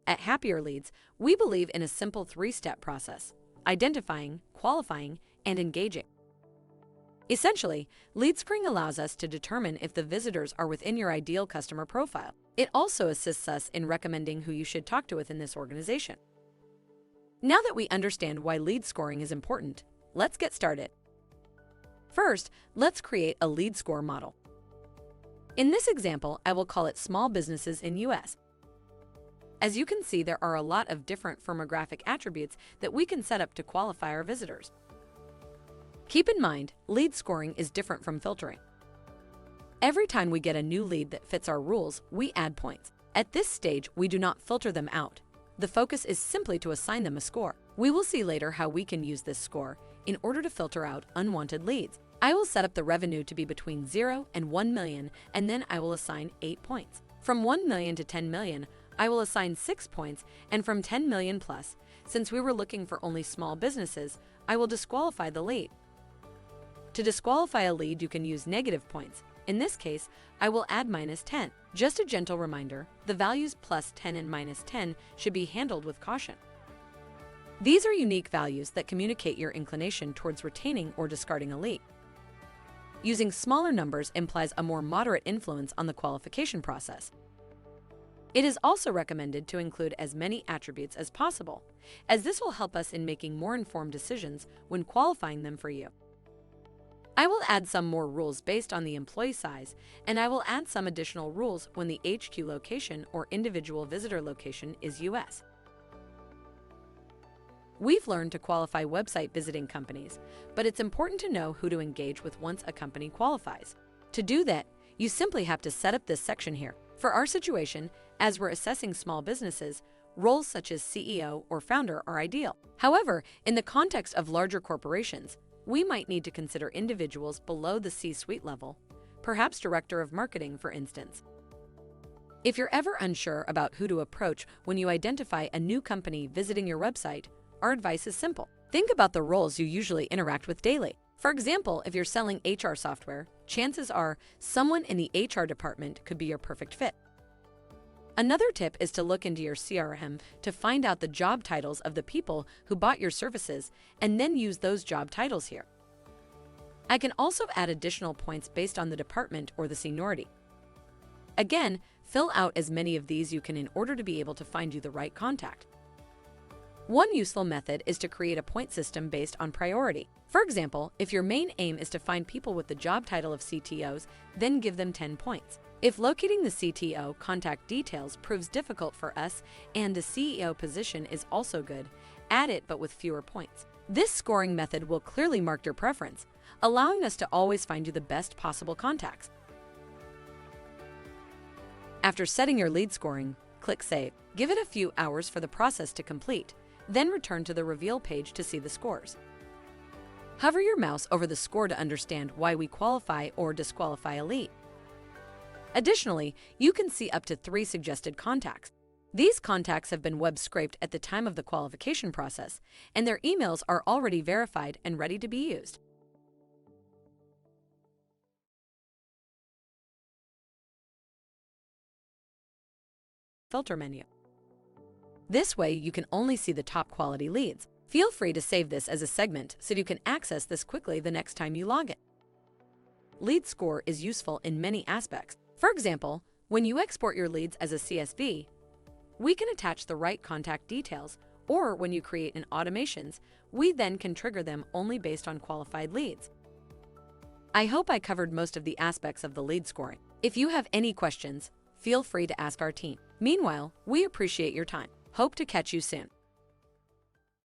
At Happier Leads, we believe in a simple three-step process: identifying, qualifying, and engaging. Essentially, lead scoring allows us to determine if the visitors are within your ideal customer profile. It also assists us in recommending who you should talk to within this organization. Now that we understand why lead scoring is important, let's get started. First, let's create a lead score model. In this example, I will call it Small Businesses in US. As you can see, there are a lot of different firmographic attributes that we can set up to qualify our visitors. Keep in mind, lead scoring is different from filtering. Every time we get a new lead that fits our rules, we add points. At this stage, we do not filter them out. The focus is simply to assign them a score. We will see later how we can use this score in order to filter out unwanted leads. I will set up the revenue to be between 0 and 1 million, and then I will assign 8 points. From 1 million to 10 million, I will assign 6 points, and from 10 million plus, since we were looking for only small businesses, I will disqualify the lead. To disqualify a lead, you can use negative points. In this case, I will add -10. Just a gentle reminder, the values +10 and -10 should be handled with caution. These are unique values that communicate your inclination towards retaining or discarding a lead. Using smaller numbers implies a more moderate influence on the qualification process. It is also recommended to include as many attributes as possible, as this will help us in making more informed decisions when qualifying them for you. I will add some more rules based on the employee size, and I will add some additional rules when the HQ location or individual visitor location is US. We've learned to qualify website visiting companies, but it's important to know who to engage with once a company qualifies. To do that, you simply have to set up this section here. For our situation, as we're assessing small businesses, roles such as CEO or founder are ideal. However, in the context of larger corporations, we might need to consider individuals below the C-suite level, perhaps director of marketing, for instance. If you're ever unsure about who to approach when you identify a new company visiting your website, our advice is simple. Think about the roles you usually interact with daily. For example, if you're selling HR software, chances are someone in the HR department could be your perfect fit. Another tip is to look into your CRM to find out the job titles of the people who bought your services and then use those job titles here. I can also add additional points based on the department or the seniority. Again, fill out as many of these you can in order to be able to find you the right contact. One useful method is to create a point system based on priority. For example, if your main aim is to find people with the job title of CTOs, then give them 10 points. If locating the CTO contact details proves difficult for us and the CEO position is also good, add it but with fewer points. This scoring method will clearly mark your preference, allowing us to always find you the best possible contacts. After setting your lead scoring, click Save. Give it a few hours for the process to complete, then return to the Reveal page to see the scores. Hover your mouse over the score to understand why we qualify or disqualify a lead. Additionally, you can see up to 3 suggested contacts. These contacts have been web scraped at the time of the qualification process, and their emails are already verified and ready to be used. Filter menu. This way, you can only see the top quality leads. Feel free to save this as a segment so you can access this quickly the next time you log in. Lead score is useful in many aspects. For example, when you export your leads as a CSV, we can attach the right contact details, or when you create an automations, we then can trigger them only based on qualified leads. I hope I covered most of the aspects of the lead scoring. If you have any questions, feel free to ask our team. Meanwhile, we appreciate your time. Hope to catch you soon.